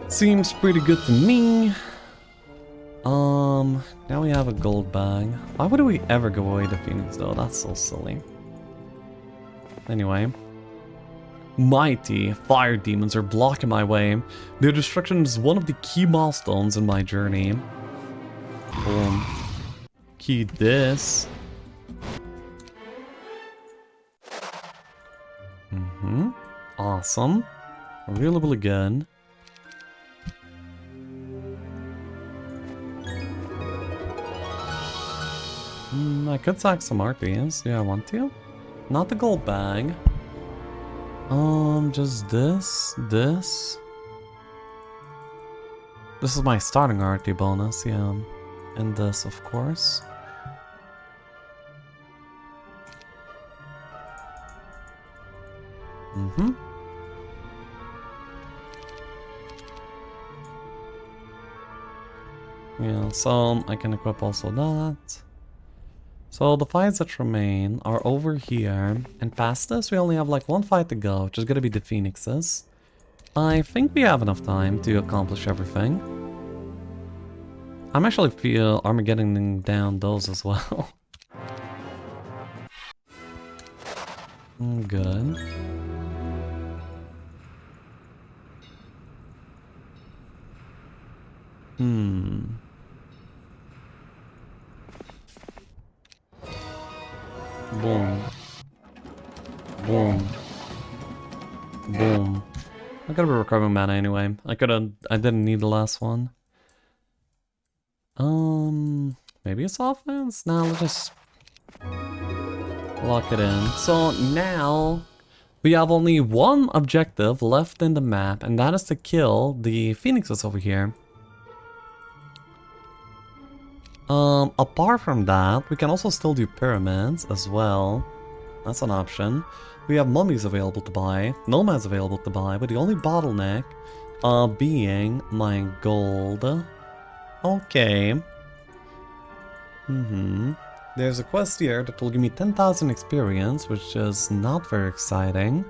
Seems pretty good to me. Now we have a gold bag. Why would we ever give away the Phoenix though? That's so silly. Anyway. Mighty fire demons are blocking my way. Their destruction is one of the key milestones in my journey. Boom. Key this. Awesome. Really, really good. I could sack some RPs. Yeah, I want to. Not the gold bag. Just this. This is my starting RT bonus, yeah. And this, of course. Yeah, so I can equip also that. So the fights that remain are over here, and past this we only have like one fight to go, which is gonna be the Phoenixes. I think we have enough time to accomplish everything. I'm actually feel Armageddon down those as well. Good. Boom. Boom. Boom. I gotta be recovering mana anyway. I didn't need the last one. Maybe it's offense? Nah, let's just lock it in. So now we have only one objective left in the map, and that is to kill the Phoenixes over here. Apart from that, we can also still do pyramids as well. That's an option. We have mummies available to buy, nomads available to buy, but the only bottleneck being my gold. Okay. There's a quest here that will give me 10,000 experience, which is not very exciting.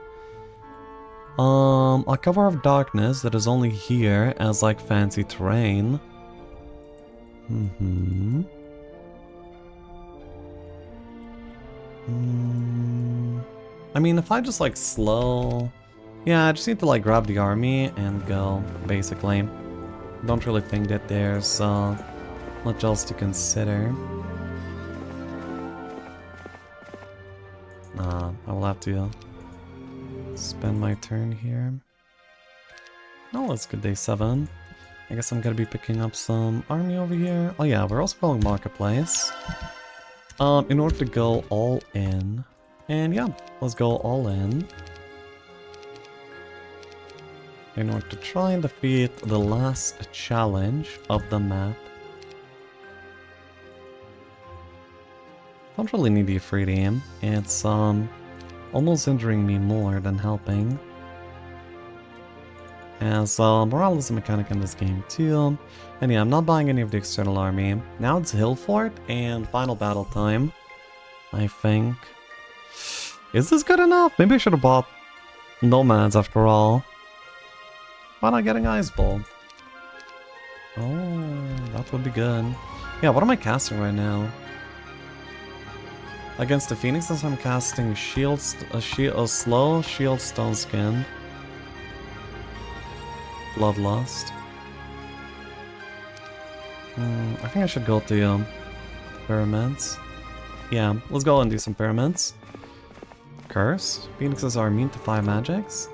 A cover of darkness that is only here as like fancy terrain. I mean, if I just like slow... Yeah, I just need to like grab the army and go, basically. Don't really think that there's much else to consider. I will have to spend my turn here. Oh, it's good day 7. I guess I'm gonna be picking up some army over here. Oh yeah, we're also going marketplace. In order to go all in. And yeah, let's go all in. In order to try and defeat the last challenge of the map. Don't really need the free aim. It's almost injuring me more than helping. As morale is a mechanic in this game too. And yeah, I'm not buying any of the external army. Now it's Hillfort and final battle time, I think. Is this good enough? Maybe I should have bought nomads after all. Why not getting Ice Bolt? Oh, that would be good. Yeah, what am I casting right now? Against the Phoenixes, I'm casting slow Shield Stone Skin. Bloodlust. I think I should go to Pyramids. Yeah, let's go and do some Pyramids. Curse. Phoenixes are immune to 5 magics.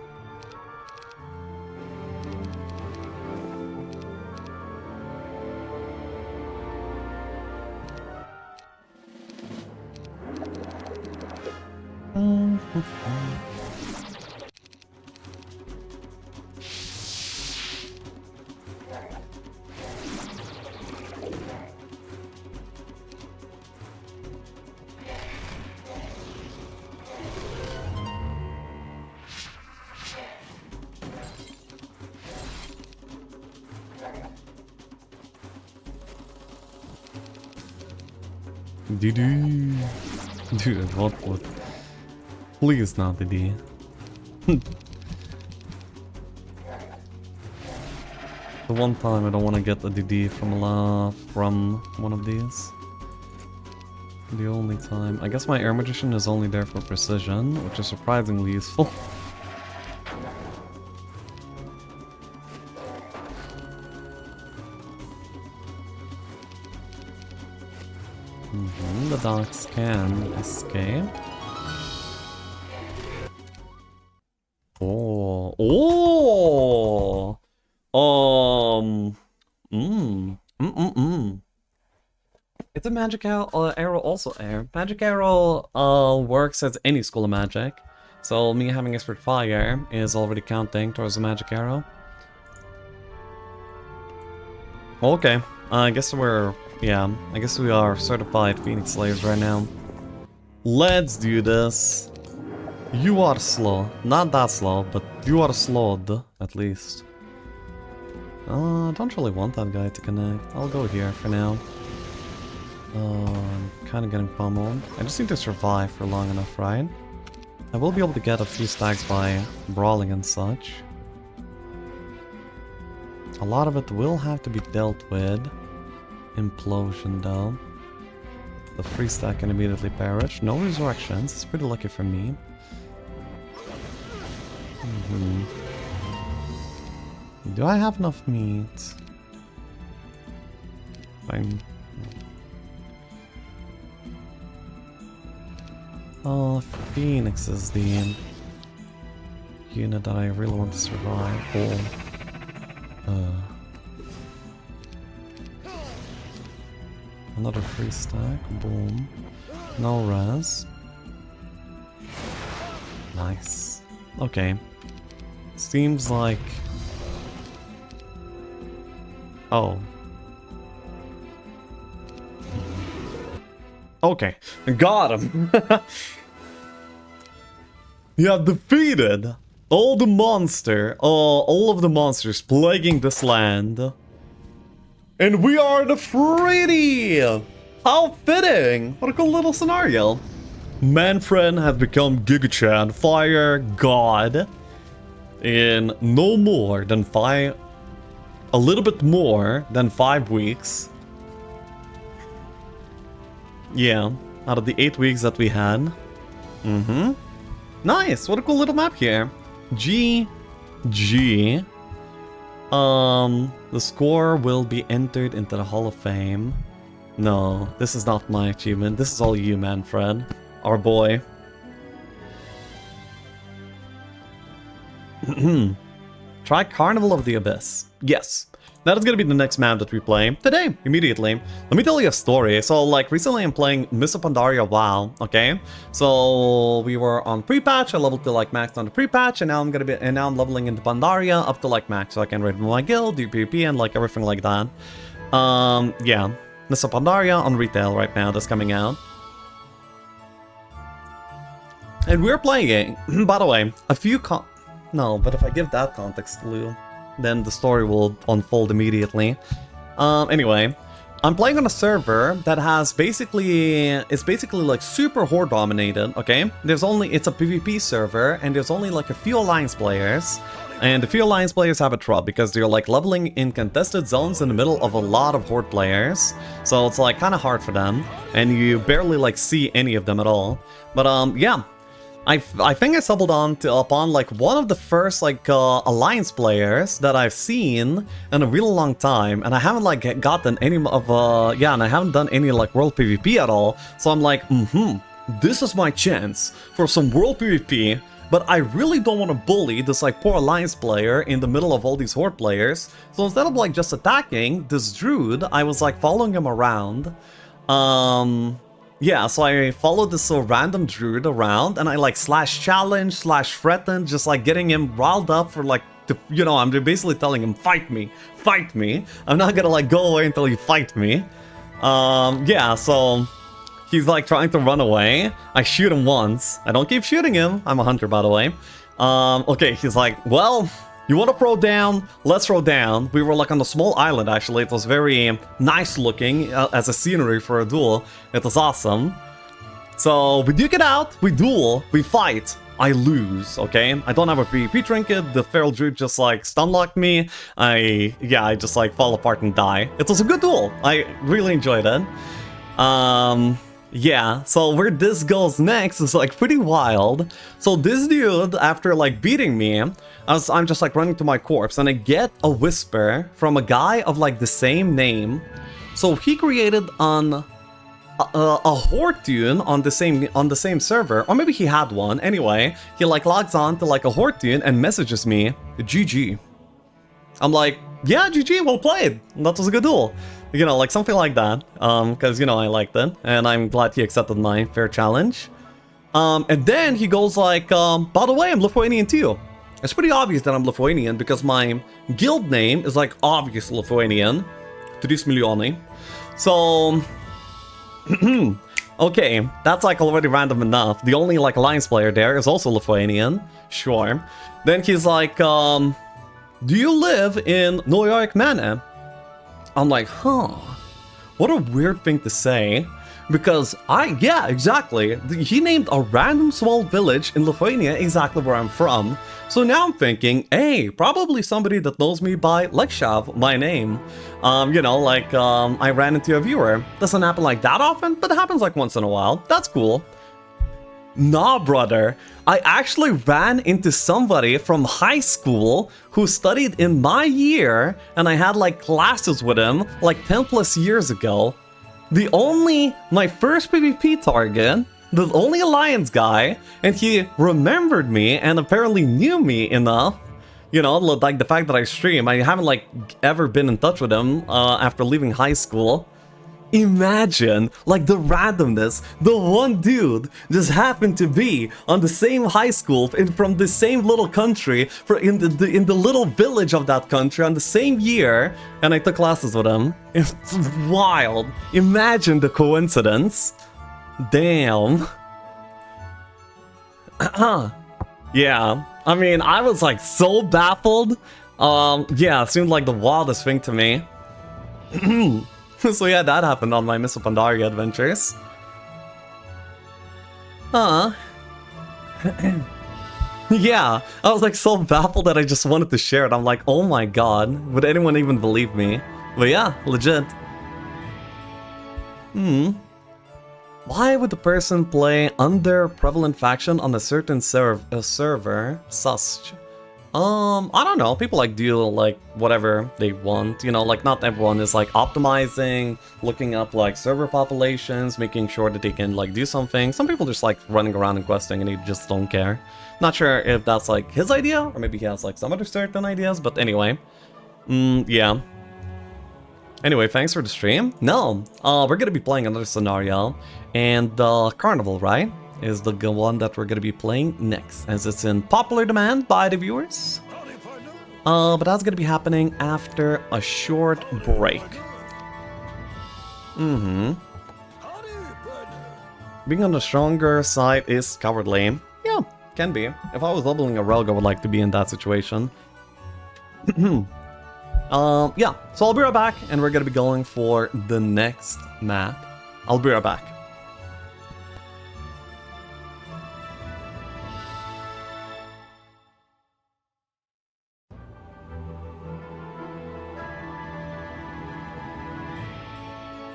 Dude, what? Please not DD. The one time I don't want to get a DD from one of these. The only time. I guess my Air Magician is only there for precision, which is surprisingly useful. The dogs can escape. Oh. It's a magic arrow also air. Magic arrow works as any school of magic. So me having expert fire is already counting towards the magic arrow. Okay. I guess we're... Yeah, I guess we are certified Phoenix Slayers right now. Let's do this. You are slow. Not that slow, but you are slowed, at least. I don't really want that guy to connect. I'll go here for now. I'm kind of getting pummeled. I just need to survive for long enough, right? I will be able to get a few stacks by brawling and such. A lot of it will have to be dealt with. Implosion though. The free stack can immediately perish. No resurrections. It's pretty lucky for me. Do I have enough meat? Fine. Oh, Phoenix is the unit that I really want to survive. Another free stack, boom. No res. Nice. Okay. Seems like... Oh. Okay, got him! You have defeated all the all of the monsters plaguing this land. And we are the Freddy! How fitting! What a cool little scenario. Manfred has become Giga-chan Fire God in no more than a little bit more than 5 weeks. Yeah, out of the 8 weeks that we had. Nice, what a cool little map here. GG. The score will be entered into the Hall of Fame. No, this is not my achievement. This is all you, Manfred. Our boy. Try Carnival of the Abyss. Yes. That is gonna be the next map that we play today, immediately. Let me tell you a story. So, like, recently I'm playing Mists of Pandaria WoW, okay? So, we were on pre-patch, I leveled to, like, max on the pre-patch, and now I'm leveling into Pandaria up to, like, max, so I can raid my guild, do PvP, and, like, everything like that. Yeah. Mists of Pandaria on retail right now, that's coming out. And we're playing, by the way, no, but if I give that context clue, then the story will unfold immediately. Anyway, I'm playing on a server that has it's basically like super horde dominated, okay? It's a PvP server, and there's only like a few alliance players, and the few Alliance players have it rough because they're like leveling in contested zones in the middle of a lot of Horde players, so it's like kind of hard for them, and you barely like see any of them at all. But yeah, I think I stumbled upon like one of the first like Alliance players that I've seen in a really long time, and I haven't like gotten any of and I haven't done any like world PvP at all, so I'm like, this is my chance for some world PvP. But I really don't want to bully this like poor Alliance player in the middle of all these Horde players. So instead of like just attacking this Druid, I was like following him around. Yeah, so I followed this random Druid around, and I like /challenge, /threaten, just like getting him riled up for like, you know, I'm basically telling him, fight me, fight me. I'm not gonna like go away until you fight me. Yeah, so he's like trying to run away. I shoot him once. I don't keep shooting him. I'm a hunter, by the way. Okay, he's like, well, you want to throw down? Let's throw down. We were like on a small island, actually. It was very nice looking as a scenery for a duel. It was awesome. So we duke it out, we duel, we fight. I lose, okay? I don't have a PvP trinket. The Feral Druid just like stun locked me. I just like fall apart and die. It was a good duel. I really enjoyed it. Yeah, so where this goes next is like pretty wild. So this dude, after like beating me, I'm just like running to my corpse, and I get a whisper from a guy of like the same name. So he created a Horde tune on the same server, or maybe he had one. Anyway, he like logs on to like a Horde tune and messages me, GG. I'm like, yeah, GG, well played. That was a good duel. You know, like something like that, because, you know, I liked it, and I'm glad he accepted my fair challenge. And then he goes like, by the way, I'm Lithuanian too. It's pretty obvious that I'm Lithuanian, because my guild name is like obvious Lithuanian, 3 milioni. So, okay, that's like already random enough. The only like Alliance player there is also Lithuanian, sure. Then he's like, do you live in New York, Manor? I'm like, huh, what a weird thing to say, because yeah, exactly. He named a random small village in Lithuania exactly where I'm from. So now I'm thinking, hey, probably somebody that knows me by Lekshav, my name. You know, like, I ran into a viewer. Doesn't happen like that often, but it happens like once in a while. That's cool. Nah, brother. I actually ran into somebody from high school who studied in my year, and I had like classes with him like 10 plus years ago. My first PvP target, the only Alliance guy, and he remembered me and apparently knew me enough. You know, like the fact that I stream, I haven't like ever been in touch with him after leaving high school. Imagine, like, the randomness. The one dude just happened to be on the same high school from the same little country, in the little village of that country on the same year, and I took classes with him. It's wild. Imagine the coincidence. Damn. Yeah, I mean, I was like so baffled. Yeah, it seemed like the wildest thing to me. So yeah, that happened on my Mists of Pandaria adventures. Yeah, I was like so baffled that I just wanted to share it. I'm like, oh my god, would anyone even believe me? But yeah, legit. Why would the person play under prevalent faction on a certain server? Sus. I don't know, people like do like whatever they want, you know, like not everyone is like optimizing, looking up like server populations, making sure that they can like do something. Some people just like running around and questing and they just don't care. Not sure if that's like his idea, or maybe he has like some other certain ideas, but anyway. Yeah. Anyway, thanks for the stream. No, we're gonna be playing another scenario, and Carnival, right? Is the one that we're going to be playing next, as it's in popular demand by the viewers. But that's going to be happening after a short break. Being on the stronger side is cowardly. Yeah, can be. If I was leveling a rogue, I would like to be in that situation. Yeah, so I'll be right back, and we're going to be going for the next map. I'll be right back.